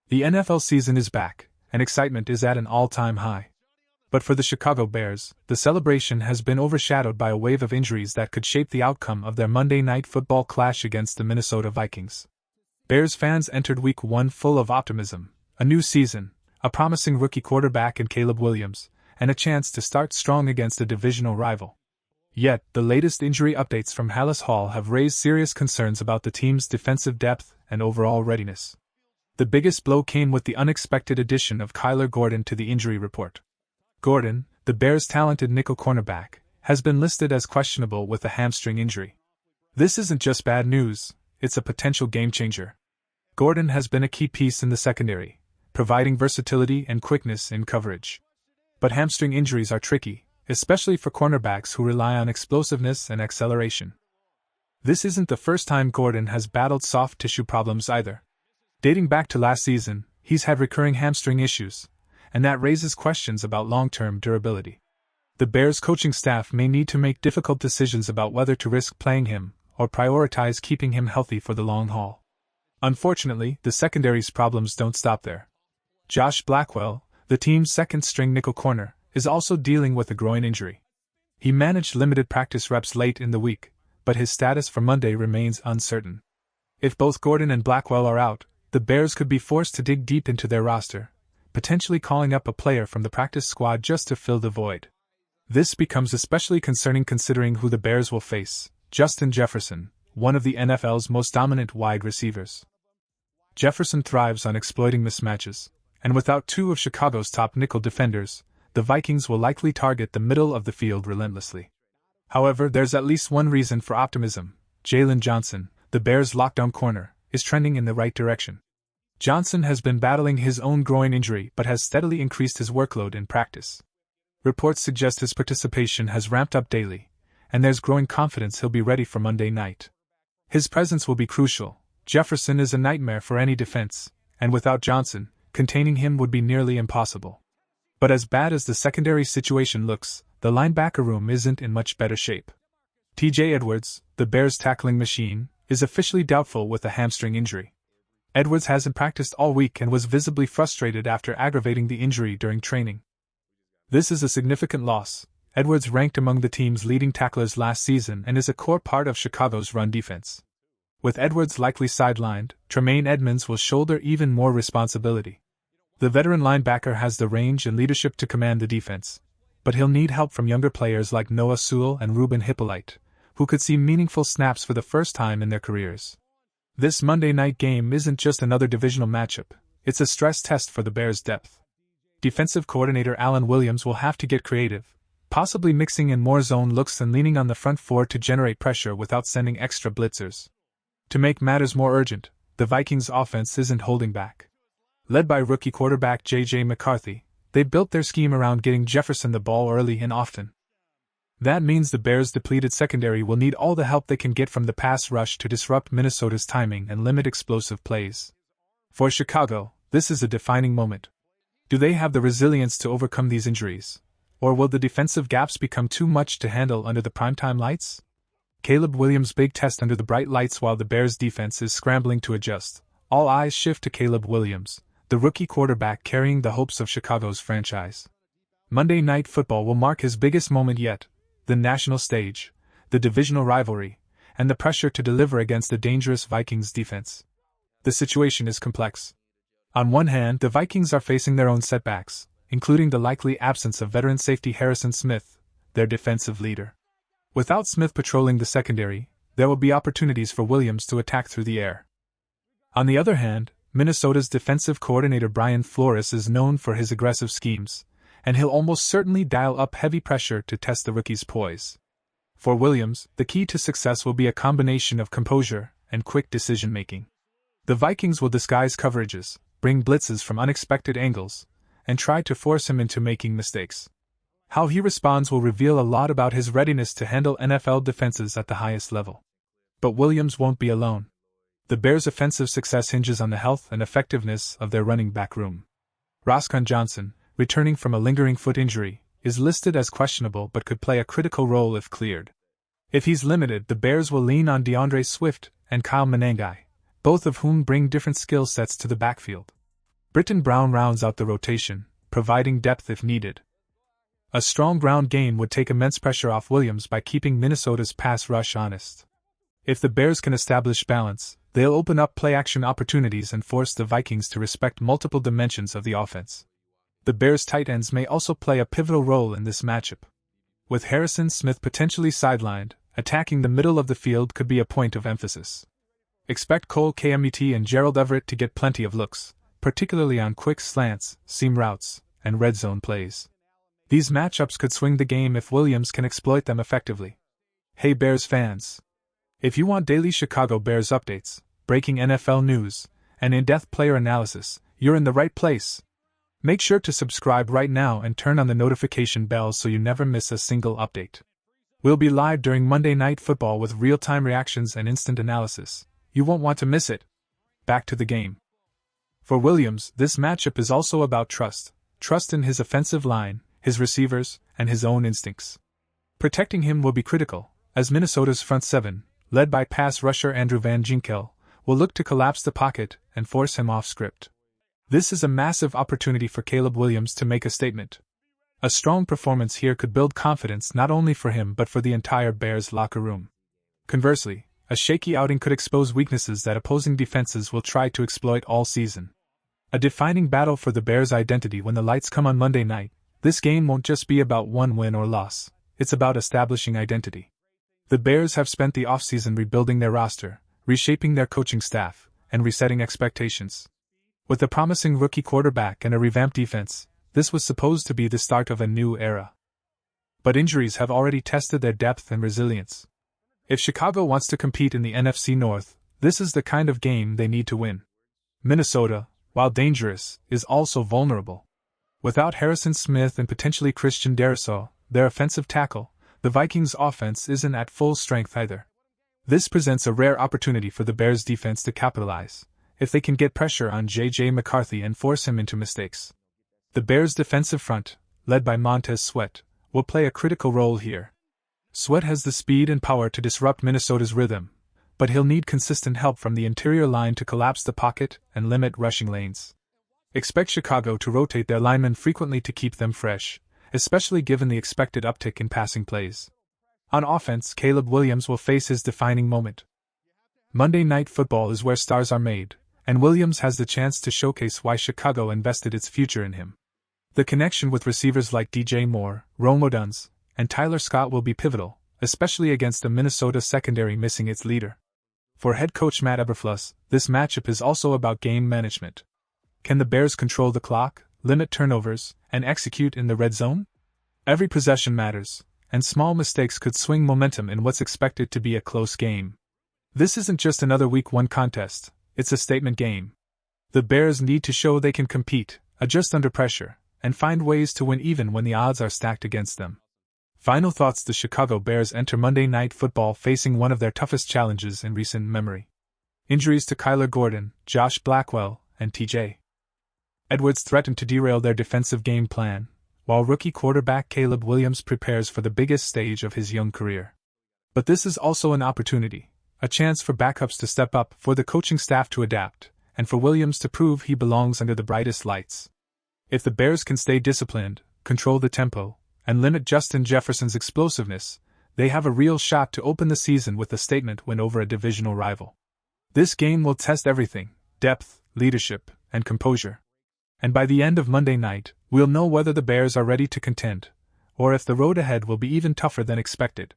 The NFL season is back, and excitement is at an all-time high. But for the Chicago Bears, the celebration has been overshadowed by a wave of injuries that could shape the outcome of their Monday Night Football clash against the Minnesota Vikings. Bears fans entered Week 1 full of optimism, a new season, a promising rookie quarterback in Caleb Williams, and a chance to start strong against a divisional rival. Yet, the latest injury updates from Halas Hall have raised serious concerns about the team's defensive depth and overall readiness. The biggest blow came with the unexpected addition of Kyler Gordon to the injury report. Gordon, the Bears' talented nickel cornerback, has been listed as questionable with a hamstring injury. This isn't just bad news, it's a potential game-changer. Gordon has been a key piece in the secondary, providing versatility and quickness in coverage. But hamstring injuries are tricky, especially for cornerbacks who rely on explosiveness and acceleration. This isn't the first time Gordon has battled soft tissue problems either. Dating back to last season, he's had recurring hamstring issues, and that raises questions about long-term durability. The Bears' coaching staff may need to make difficult decisions about whether to risk playing him or prioritize keeping him healthy for the long haul. Unfortunately, the secondary's problems don't stop there. Josh Blackwell, the team's second-string nickel corner, is also dealing with a groin injury. He managed limited practice reps late in the week, but his status for Monday remains uncertain. If both Gordon and Blackwell are out, the Bears could be forced to dig deep into their roster, potentially calling up a player from the practice squad just to fill the void. This becomes especially concerning considering who the Bears will face: Justin Jefferson, one of the NFL's most dominant wide receivers. Jefferson thrives on exploiting mismatches, and without two of Chicago's top nickel defenders, the Vikings will likely target the middle of the field relentlessly. However, there's at least one reason for optimism: Jaylon Johnson, the Bears' lockdown corner, is trending in the right direction. Johnson has been battling his own groin injury but has steadily increased his workload in practice. Reports suggest his participation has ramped up daily, and there's growing confidence he'll be ready for Monday night. His presence will be crucial. Jefferson is a nightmare for any defense, and without Johnson, containing him would be nearly impossible. But as bad as the secondary situation looks, the linebacker room isn't in much better shape. T.J. Edwards, the Bears' tackling machine, is officially doubtful with a hamstring injury. Edwards hasn't practiced all week and was visibly frustrated after aggravating the injury during training. This is a significant loss. Edwards ranked among the team's leading tacklers last season and is a core part of Chicago's run defense. With Edwards likely sidelined, Tremaine Edmunds will shoulder even more responsibility. The veteran linebacker has the range and leadership to command the defense, but he'll need help from younger players like Noah Sewell and Ruben Hippolyte, who could see meaningful snaps for the first time in their careers. This Monday night game isn't just another divisional matchup, it's a stress test for the Bears' depth. Defensive coordinator Alan Williams will have to get creative, possibly mixing in more zone looks and leaning on the front four to generate pressure without sending extra blitzers. To make matters more urgent, the Vikings' offense isn't holding back. Led by rookie quarterback J.J. McCarthy, they built their scheme around getting Jefferson the ball early and often. That means the Bears' depleted secondary will need all the help they can get from the pass rush to disrupt Minnesota's timing and limit explosive plays. For Chicago, this is a defining moment. Do they have the resilience to overcome these injuries? Or will the defensive gaps become too much to handle under the primetime lights? Caleb Williams' big test under the bright lights while the Bears' defense is scrambling to adjust. All eyes shift to Caleb Williams, the rookie quarterback carrying the hopes of Chicago's franchise. Monday Night Football will mark his biggest moment yet: the national stage, the divisional rivalry, and the pressure to deliver against the dangerous Vikings defense. The situation is complex. On one hand, the Vikings are facing their own setbacks, including the likely absence of veteran safety Harrison Smith, their defensive leader. Without Smith patrolling the secondary, there will be opportunities for Williams to attack through the air. On the other hand, Minnesota's defensive coordinator Brian Flores is known for his aggressive schemes, and he'll almost certainly dial up heavy pressure to test the rookie's poise. For Williams, the key to success will be a combination of composure and quick decision-making. The Vikings will disguise coverages, bring blitzes from unexpected angles, and try to force him into making mistakes. How he responds will reveal a lot about his readiness to handle NFL defenses at the highest level. But Williams won't be alone. The Bears' offensive success hinges on the health and effectiveness of their running back room. Roschon Johnson, returning from a lingering foot injury, is listed as questionable but could play a critical role if cleared. If he's limited, the Bears will lean on DeAndre Swift and Kyle Manengai, both of whom bring different skill sets to the backfield. Britton Brown rounds out the rotation, providing depth if needed. A strong ground game would take immense pressure off Williams by keeping Minnesota's pass rush honest. If the Bears can establish balance, they'll open up play-action opportunities and force the Vikings to respect multiple dimensions of the offense. The Bears' tight ends may also play a pivotal role in this matchup. With Harrison Smith potentially sidelined, attacking the middle of the field could be a point of emphasis. Expect Cole Kmet and Gerald Everett to get plenty of looks, particularly on quick slants, seam routes, and red zone plays. These matchups could swing the game if Williams can exploit them effectively. Hey Bears fans! If you want daily Chicago Bears updates, breaking NFL news, and in-depth player analysis, you're in the right place. Make sure to subscribe right now and turn on the notification bell so you never miss a single update. We'll be live during Monday Night Football with real-time reactions and instant analysis. You won't want to miss it. Back to the game. For Williams, this matchup is also about trust. Trust in his offensive line, his receivers, and his own instincts. Protecting him will be critical, as Minnesota's front seven, led by pass rusher Andrew Van Ginkel, will look to collapse the pocket and force him off script. This is a massive opportunity for Caleb Williams to make a statement. A strong performance here could build confidence not only for him but for the entire Bears locker room. Conversely, a shaky outing could expose weaknesses that opposing defenses will try to exploit all season. A defining battle for the Bears' identity when the lights come on Monday night. This game won't just be about one win or loss, it's about establishing identity. The Bears have spent the offseason rebuilding their roster, reshaping their coaching staff, and resetting expectations. With a promising rookie quarterback and a revamped defense, this was supposed to be the start of a new era. But injuries have already tested their depth and resilience. If Chicago wants to compete in the NFC North, this is the kind of game they need to win. Minnesota, while dangerous, is also vulnerable. Without Harrison Smith and potentially Christian Darrisaw, their offensive tackle, the Vikings' offense isn't at full strength either. This presents a rare opportunity for the Bears' defense to capitalize, if they can get pressure on J.J. McCarthy and force him into mistakes. The Bears' defensive front, led by Montez Sweat, will play a critical role here. Sweat has the speed and power to disrupt Minnesota's rhythm, but he'll need consistent help from the interior line to collapse the pocket and limit rushing lanes. Expect Chicago to rotate their linemen frequently to keep them fresh, especially given the expected uptick in passing plays. On offense, Caleb Williams will face his defining moment. Monday Night Football is where stars are made, and Williams has the chance to showcase why Chicago invested its future in him. The connection with receivers like DJ Moore, Rome Odunze, and Tyler Scott will be pivotal, especially against a Minnesota secondary missing its leader. For head coach Matt Eberflus, this matchup is also about game management. Can the Bears control the clock, limit turnovers, and execute in the red zone? Every possession matters, and small mistakes could swing momentum in what's expected to be a close game. This isn't just another Week 1 contest, it's a statement game. The Bears need to show they can compete, adjust under pressure, and find ways to win even when the odds are stacked against them. Final thoughts: the Chicago Bears enter Monday Night Football facing one of their toughest challenges in recent memory. Injuries to Kyler Gordon, Josh Blackwell, and T.J. Edwards threaten to derail their defensive game plan, while rookie quarterback Caleb Williams prepares for the biggest stage of his young career. But this is also an opportunity, a chance for backups to step up, for the coaching staff to adapt, and for Williams to prove he belongs under the brightest lights. If the Bears can stay disciplined, control the tempo, and limit Justin Jefferson's explosiveness, they have a real shot to open the season with a statement win over a divisional rival. This game will test everything: depth, leadership, and composure. And by the end of Monday night, we'll know whether the Bears are ready to contend, or if the road ahead will be even tougher than expected.